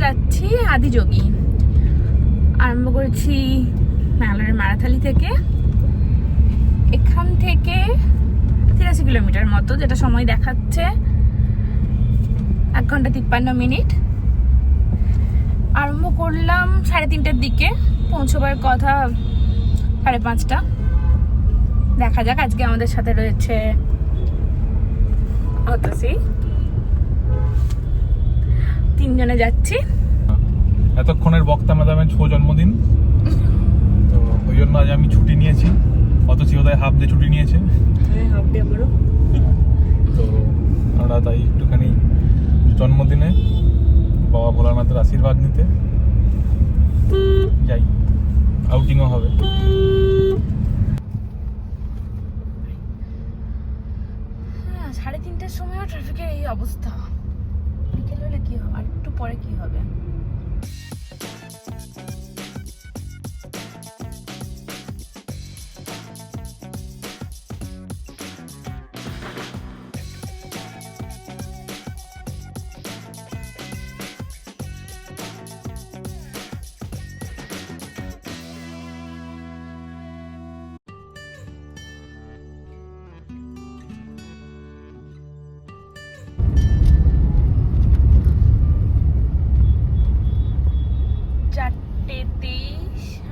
যাচ্ছি আদিযোগী। আরম্ভ করেছি ব্যাঙ্গালোরের মারাথালি থেকে। এখান থেকে 83 কিলোমিটার মতো, যেটা সময় দেখাচ্ছে 1 ঘন্টা 53 মিনিট। আরম্ভ করলাম 3:30টার দিকে, পৌঁছবার কথা 5:30টা। দেখা যাক। আজকে আমাদের সাথে রয়েছে অতসী, 3 জনে যাচ্ছি। এতক্ষণের বক্তা ম্যাডামের 6 জন্মদিন, তো ওই জন্য আজ আমি ছুটি নিয়েছি। অতসী বোধহয় হাফ ডে ছুটি নিয়েছে। হাফ ডে পুরো। তো আমরা তাই একটুখানি জন্মদিনে বাবা ভোলানাথের আশীর্বাদ নিতে যাই, আউটিংও হবে। 3:30টার সময়ও ট্রাফিকের এই অবস্থা। বিকেল হলে কি হবে, আর একটু পরে কি হবে?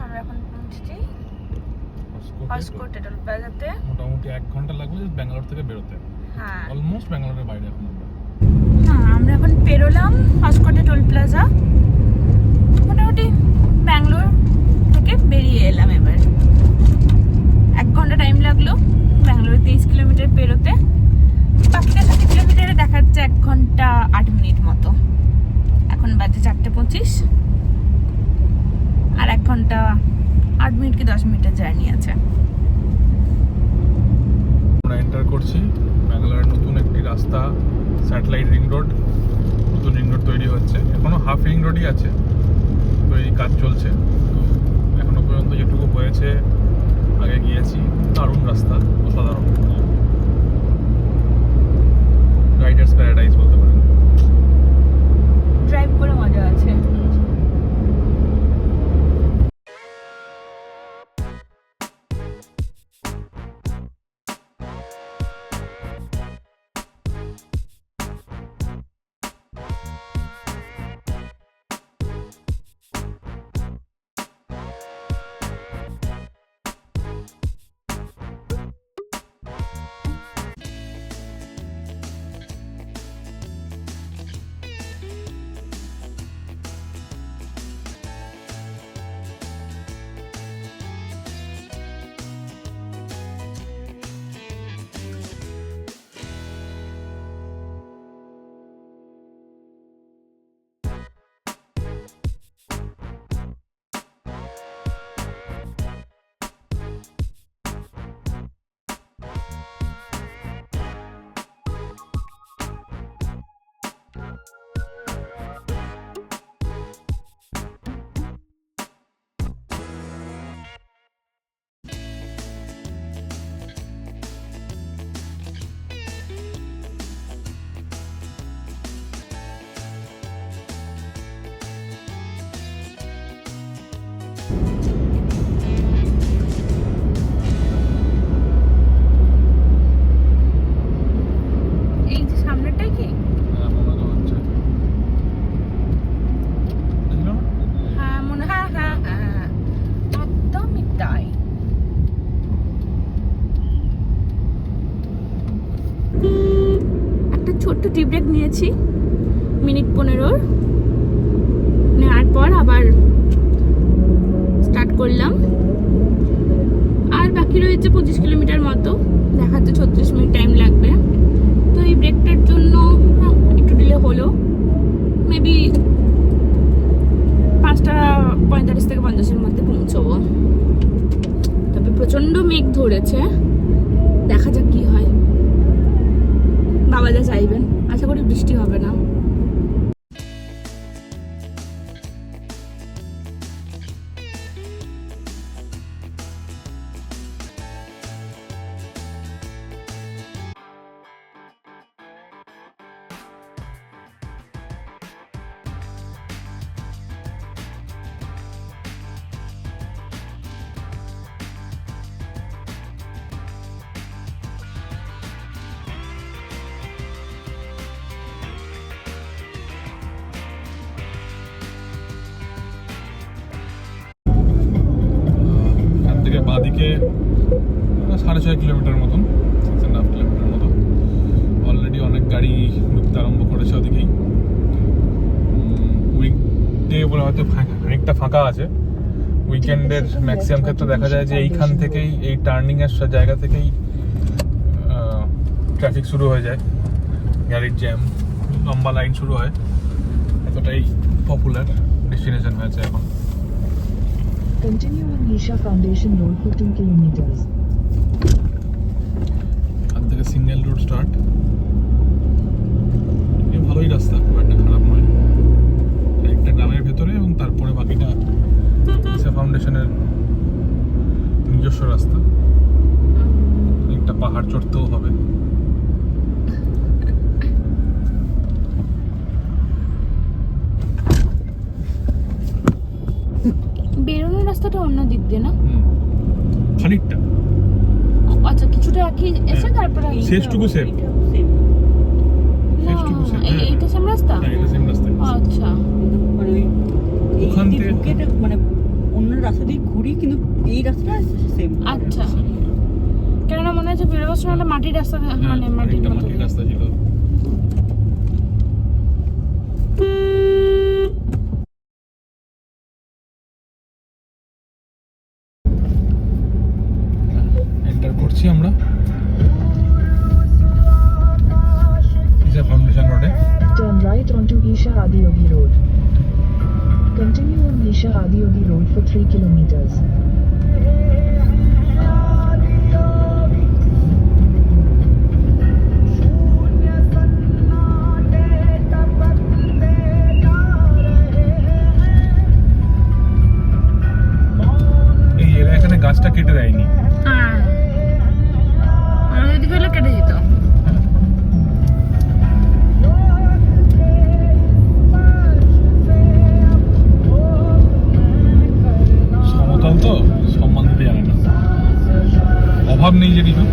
আমরা এখন পৌঁছেছি হসকোটে টোল প্লাজাতে। মোটামুটি 1 ঘন্টা লাগবে ব্যাঙ্গালোর থেকে বেরোতে। হ্যাঁ, অলমোস্ট ব্যাঙ্গালোরের বাইরে এখন আমরা। হ্যাঁ, আমরা এখন পেরোলাম হসকোটে টোল প্লাজা। মোটামুটি ব্যাঙ্গালোর থেকে বেরিয়ে এলাম। এবার 1 ঘন্টা টাইম লাগলো ব্যাঙ্গালোরে 23 কিলোমিটার পেরোতে। বাকি 60 কিলোমিটারে দেখাচ্ছে 1 ঘন্টা 8 মিনিট মতো। এখন বাজে 4:25, আর 1 ঘন্টা 8 মিনিট কি 10 মিনিটের জার্নি আছে। আমরা এন্টার করছি ব্যাঙ্গালোরের নতুন একটি রাস্তা, স্যাটেলাইট রিং রোড। নতুন রিং রোড তৈরি হচ্ছে, এখনো হাফ রিং রোডই আছে, তৈরি কাজ চলছে। তো এখনো পর্যন্ত যেটুকু হয়েছে, আগে গিয়েছি, দারুণ রাস্তা, অসাধারণ, রাইডার্স প্যারাডাইস বলতে পারেন। ড্রাইভ করে মজা আছে। ছোট্ট টি ব্রেক নিয়েছি মিনিট 15। নেওয়ার পর আবার স্টার্ট করলাম। আর বাকি রয়েছে 25 কিলোমিটার মতো, দেখাচ্ছে 36 মিনিট টাইম লাগবে। তো এই ব্রেকটার জন্য একটু ডিলে হলো, মেবি 5:45 থেকে 50-এর মধ্যে পৌঁছবো। তবে প্রচন্ড মেঘ ধরেছে, দেখা যাক কি হয়। বাবা যা চাইবেন, আশা করি বৃষ্টি হবে না। 6.5 কিলোমিটার মতন, 6.5 কিলোমিটার মতো। অলরেডি অনেক গাড়ি ঢুকতে আরম্ভ করেছে ওদিকেই। উইকডে বলে হয়তো খানিকটা ফাঁকা আছে, উইকেন্ডের ম্যাক্সিমাম ক্ষেত্রে দেখা যায় যে এইখান থেকেই, এই টার্নিং এর জায়গা থেকেই ট্রাফিক শুরু হয়ে যায়, গাড়ির জ্যাম, লম্বা লাইন শুরু হয়। এতটাই পপুলার ডেস্টিনেশন হয়েছে এখন। Continue on Nisha Foundation Road for 2 kilometers. এখান থেকে সিঙ্গেল রোড স্টার্ট। ভালোই রাস্তা, খুব একটা খারাপ নয়। একটা গ্রামের ভেতরে এবং তারপরে বাকিটা নিশা ফাউন্ডেশনের নিজস্ব রাস্তা। একটা পাহাড় চড়তেও হবে। বেরোনোর রাস্তাটা অন্য দিক দিয়ে না? খানিকটা আচ্ছা, কিছুটা একই এসে তারপরে শেষটুকু সেম। না, শেষটুকু সেম। এইটা সেম রাস্তা? হ্যাঁ, এটা সেম রাস্তা। আচ্ছা, মানে ওই ওখান এই থেকে- ঢুকে এটা মানে অন্য রাস্তা দিয়ে ঘুরি, কিন্তু এই রাস্তাটা সেম। আচ্ছা। কেননা মনে হচ্ছে বেরোবার সময় একটা মাটির রাস্তা, মানে মাটির একটা মতো মাটির রাস্তা ছিল। এন্টার করছি আমরা নিশা ফাউন্ডেশন রোডে। Turn right onto Isha Adiyogi Road. Continue on Isha Adiyogi Road for 3 kilometers. এই এরা এখানে গাছটা কেটে দেয়নি। হ্যাঁ, আর ওইদিকে হলে কেটে যেত। সমতল তো, সম্মান দিতে জানে না, অভাব নেই যে কিছু।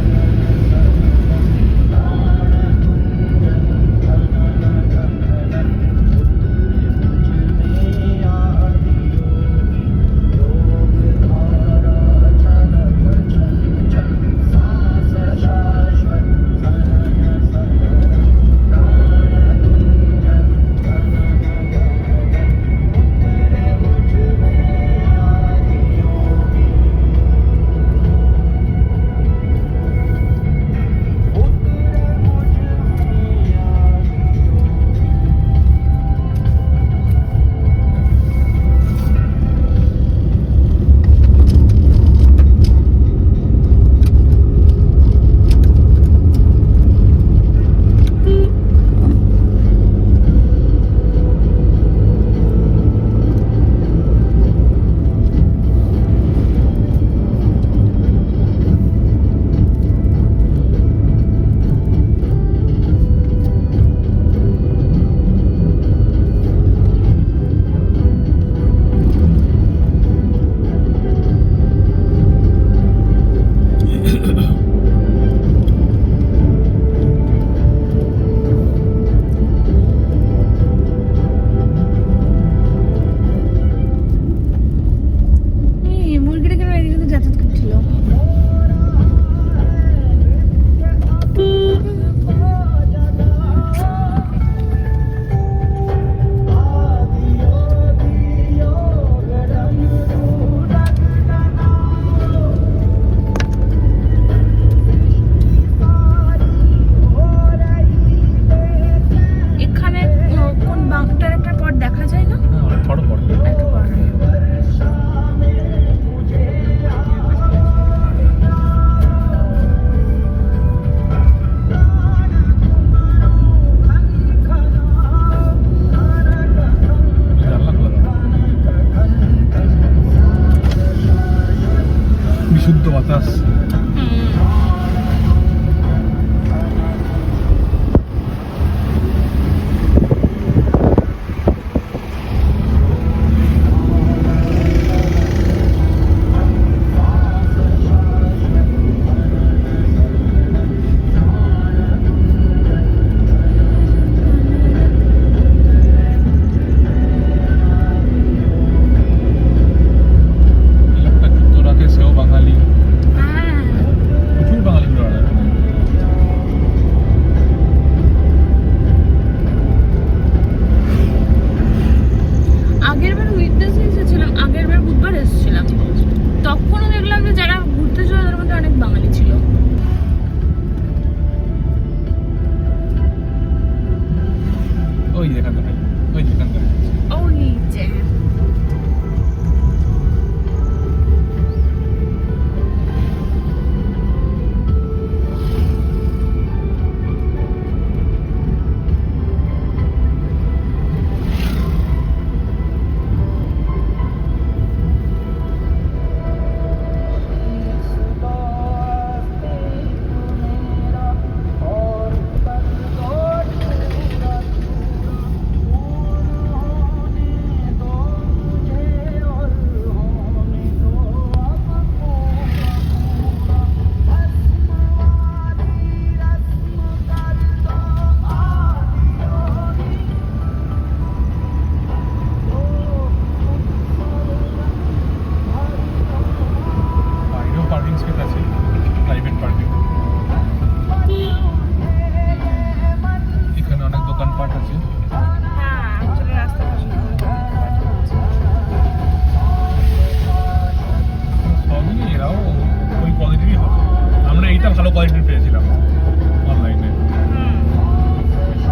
দেখেছিলাম অনলাইনে।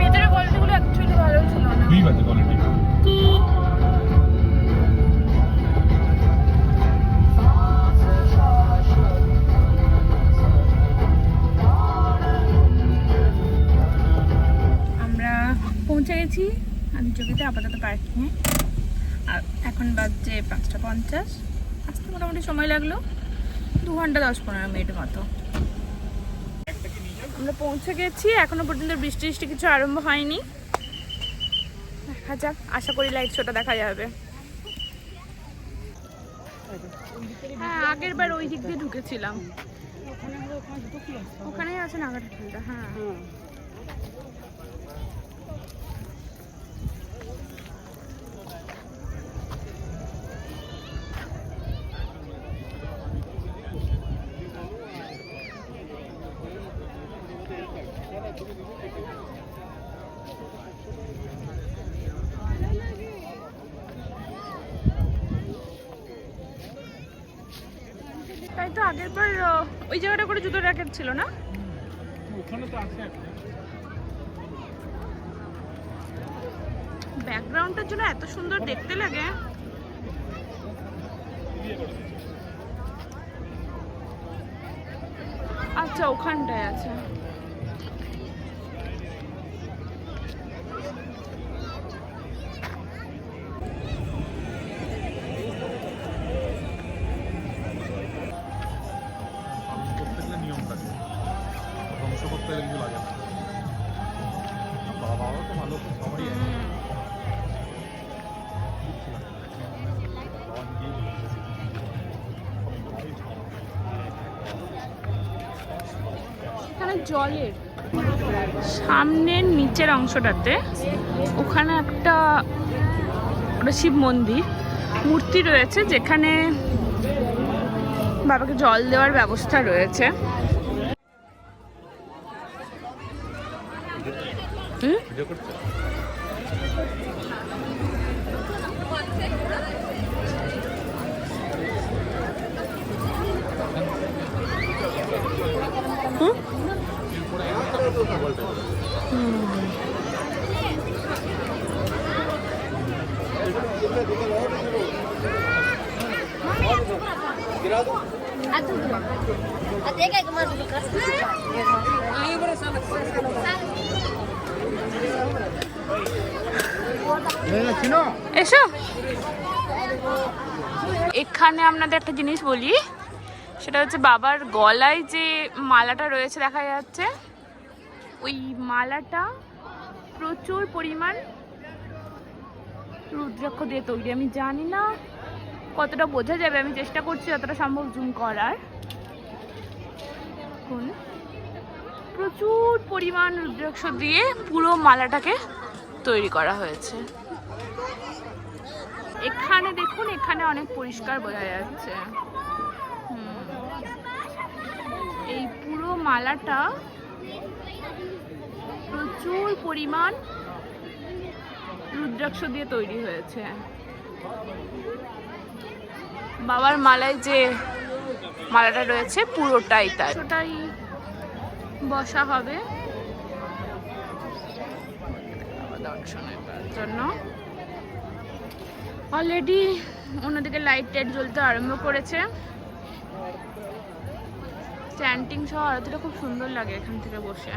ভেতরে কোয়ালিটিগুলো অ্যাকচুয়ালি ভালো ছিল না। ঠিক আছে কোয়ালিটি। আমরা পৌঁছে গেছি আদিচকিতে আপাতত পার্কিংয়ে। আর এখন বাজছে 5:50। আসতে মোটামুটি সময় লাগলো 2 ঘন্টা 10-15 মিনিট মতো। আমরা পৌঁছে গেছি, এখনো পর্যন্ত বৃষ্টি কিছু আরম্ভ হয়নি। দেখা যাক, আশা করি লাইট শোটা দেখা যাবে। হ্যাঁ, আগের বার ওই দিক দিয়ে ঢুকেছিলাম। ওখানেই আছে নাগাটা ঠান্ডা। হ্যাঁ, তাই তো আগের বার ওই জায়গাটা করে জুতো র্যাকেট ছিল না? ওখানে তো আছে একটা। ব্যাকগ্রাউন্ডটার জন্য এত সুন্দর দেখতে লাগে। আচ্ছা, ওখানটায় আছে। নিয়ম থাকে, ধ্বংস করতে গেলে কিছু লাগে না। বাবা তো ভালো, সবারই এখানে জলের সামনের নিচের অংশটাতে ওখানে একটা শিব মন্দির মূর্তি রয়েছে, যেখানে বাবাকে জল দেওয়ার ব্যবস্থা রয়েছে। এসো, এখানে আপনাদের একটা জিনিস বলি, সেটা হচ্ছে বাবার গলায় যে মালাটা রয়েছে দেখা যাচ্ছে, ওই মালাটা প্রচুর পরিমাণ রুদ্রাক্ষ দিয়ে তৈরি। আমি জানি না কতটা বোঝা যাবে, আমি চেষ্টা করছি যতটা সম্ভব জুম করার। প্রচুর পরিমাণ রুদ্রাক্ষ দিয়ে পুরো মালাটাকে তৈরি করা হয়েছে। এখানে দেখুন, এখানে অনেক পরিষ্কার বোঝা যাচ্ছে। এই পুরো মালাটা প্রচুর পরিমাণ রুদ্রাক্ষ দিয়ে তৈরি হয়েছে। বাবার মালায় যে মালাটা রয়েছে পুরোটাই তাই, ওটাই বসা হবে দর্শনের জন্য। অলরেডি অন্যদিকে লাইট টাইট জ্বলতে আরম্ভ করেছে। স্ট্যান্ডিং সহ আরতিটা খুব সুন্দর লাগে এখান থেকে বসে।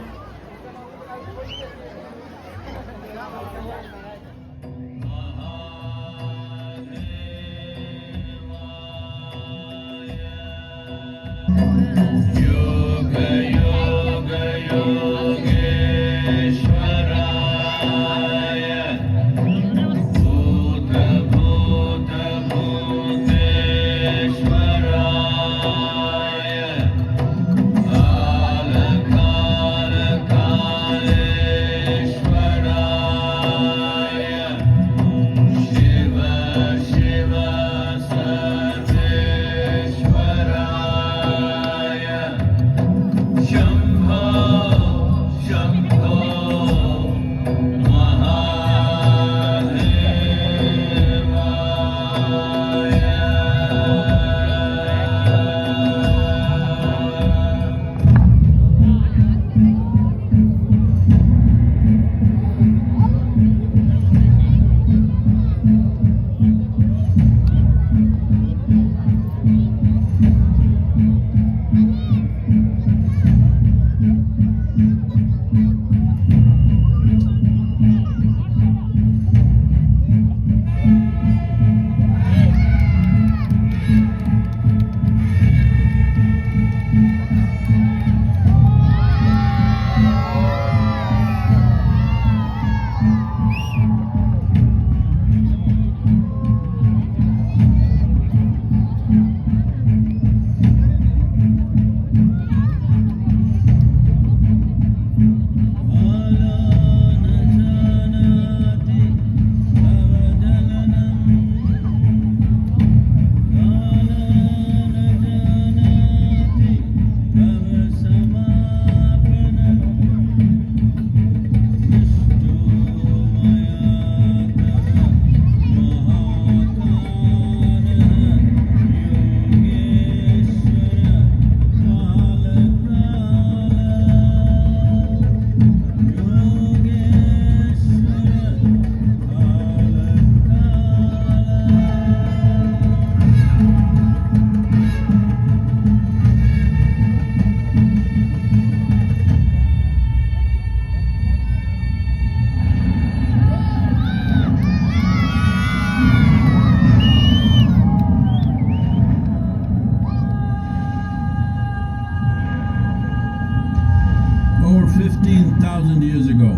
15,000 years ago,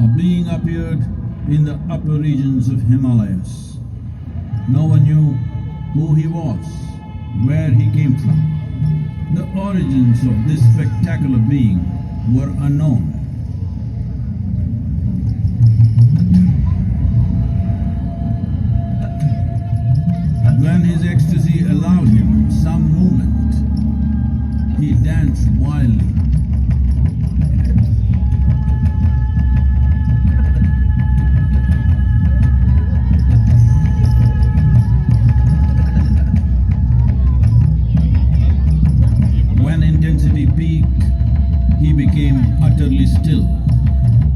a being appeared in the upper regions of Himalayas. No one knew who he was, where he came from. The origins of this spectacular being were unknown. When his ecstasy allowed him some movement, he danced wildly. When intensity peaked, he became utterly still.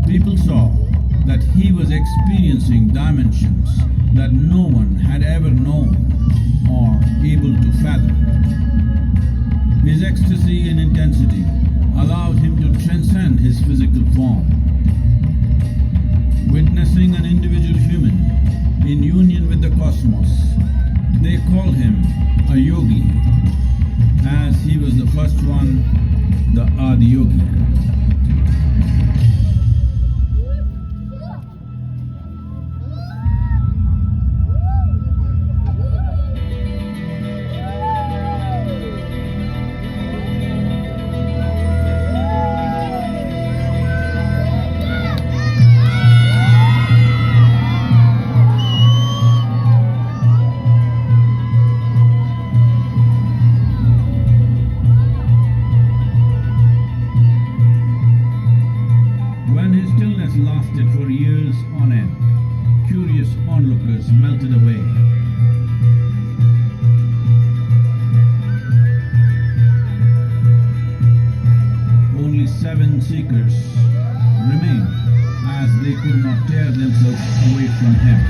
People saw that he was experiencing dimensions that no one had ever known or able to fathom. His ecstasy and intensity allowed him to transcend his physical form. Witnessing an individual human in union with the cosmos, they called him a yogi, as he was the first one, the Adiyogi. When his stillness lasted for years on end, curious onlookers melted away. Only 7 seekers remained, as they could not tear themselves away from him.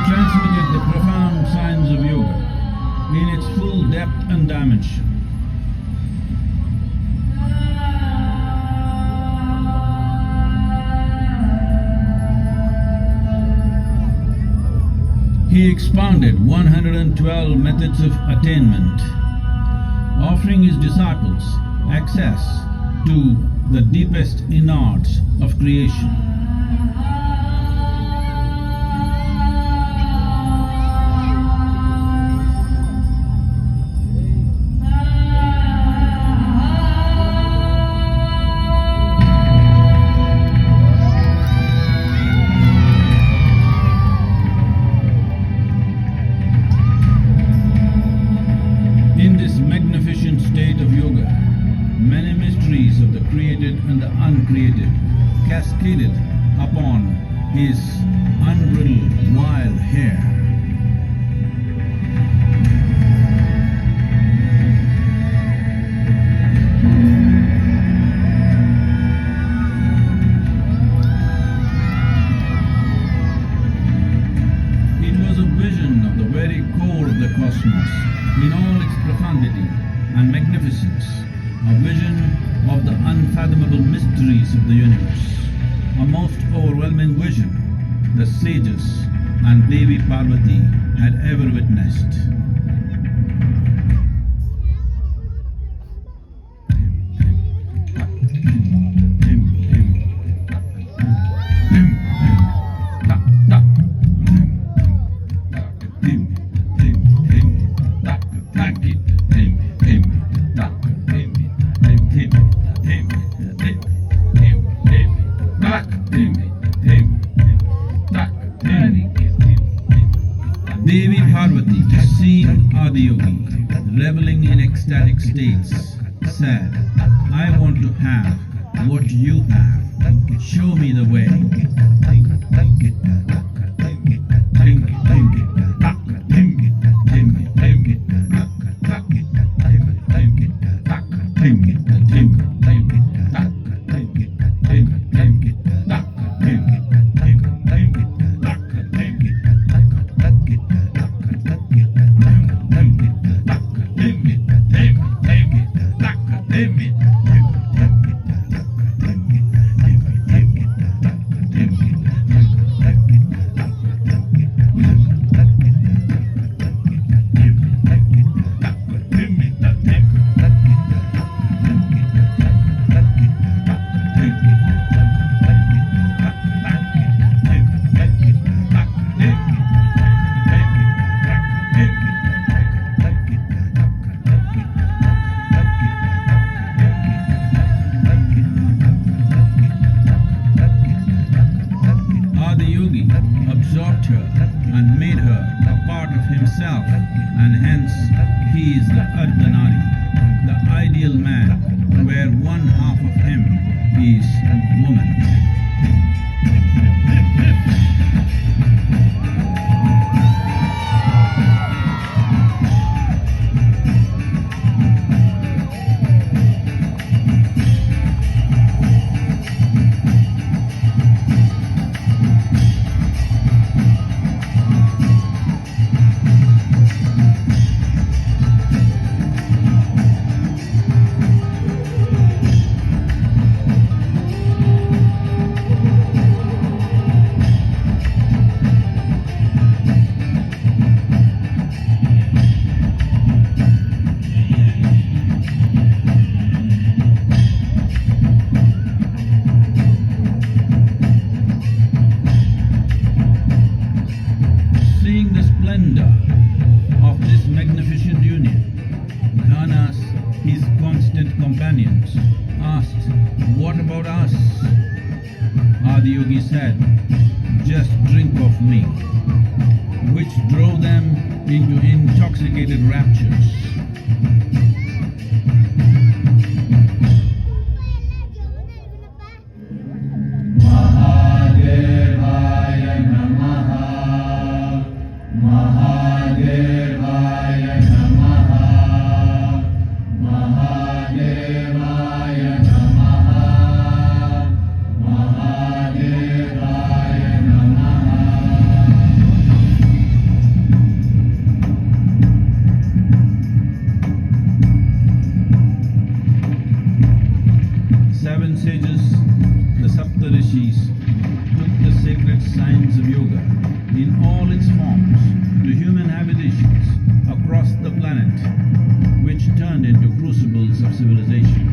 Transmitted the profound science of yoga in its full depth and dimension. He expounded 112 methods of attainment, offering his disciples access to the deepest innards of creation. reiterated, cascaded upon his unbridled wild hair. It was a vision of the very core of the cosmos in all its profundity and magnificence, a vision of the unfathomable mysteries of the universe, a most overwhelming vision the sages and Devi Parvati had ever witnessed. Devi Parvati, seeing Adiyogi reveling in ecstatic states, said, I want to have what you have. Show me the way. Adiyogi absorbed her and made her a part of himself, and hence he is the Ardhanari, the ideal man, where one half of him is woman. Seeing the splendor of this magnificent union, Ghanas, his constant companions, asked, What about us? Adiyogi said, Just drink of me, which drove them into intoxicated raptures. Seven sages, the Saptarishis, took the sacred science of yoga in all its forms to human habitations across the planet, which turned into crucibles of civilization.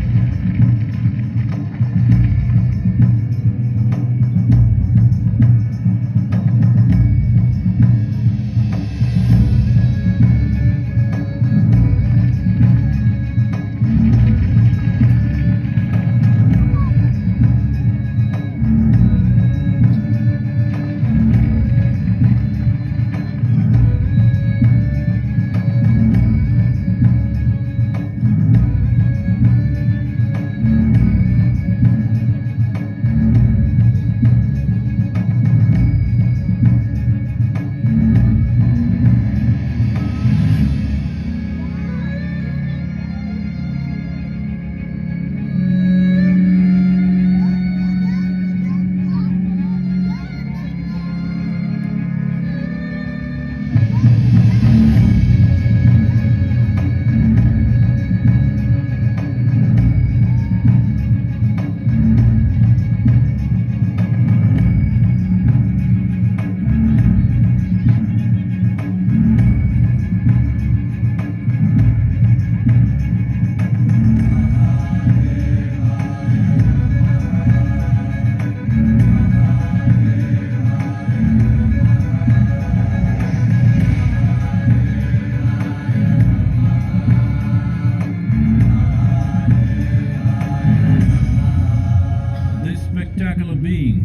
spectacular being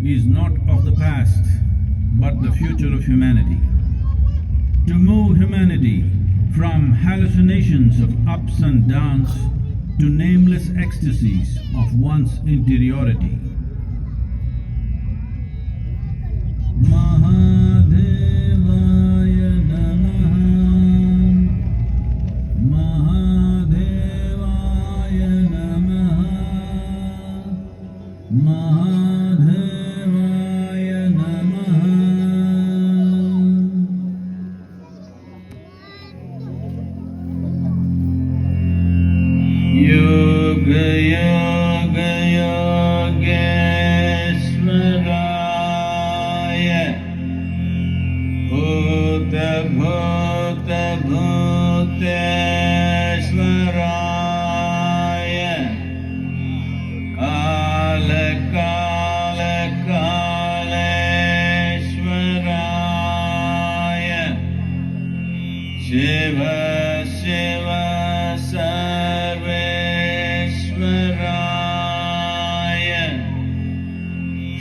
is not of the past, but the future of humanity. To move humanity from hallucinations of ups and downs to nameless ecstasies of one's interiority. Mahadevaya Namaha, Mahadevaya Namaha, Mahadevaya Namaha. Yoga Yoga Yogesvaraya, Bhuta Bhuta Bhutesvaraya, Kala Kala Kalesvaraya, Shiva Shiva Sarvesvaraya,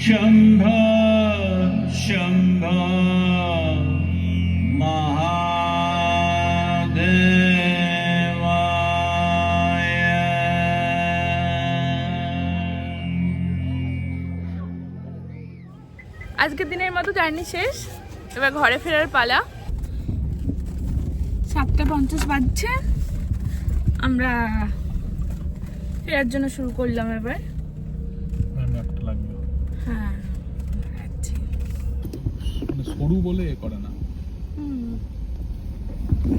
Shambho Shambho Mahadevaya. আজকের দিনের মতো journey শেষ, এবার ঘরে ফেরার পালা। 7:50 বাজছে, আমরা ফেরার জন্য শুরু করলাম এবার। একটা লাগবে, হ্যাঁ যাচ্ছি। মানে সরু বলে এ করে না।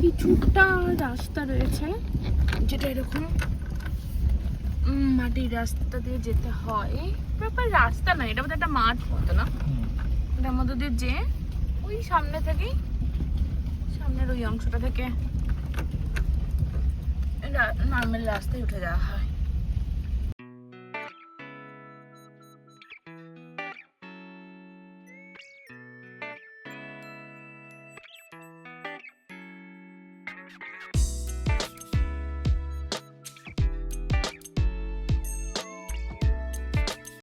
কিছুটা রাস্তা রয়েছে যেটা এরকম মাটির রাস্তা দিয়ে যেতে হয়, প্রপার রাস্তা না, এটা বোধহয় একটা মাঠ মতো না, এটার মধ্যে দিয়ে যে ওই সামনে থেকেই, সামনের ওই অংশটা থেকে নর্মাল রাস্তায় উঠে যাওয়া হয়।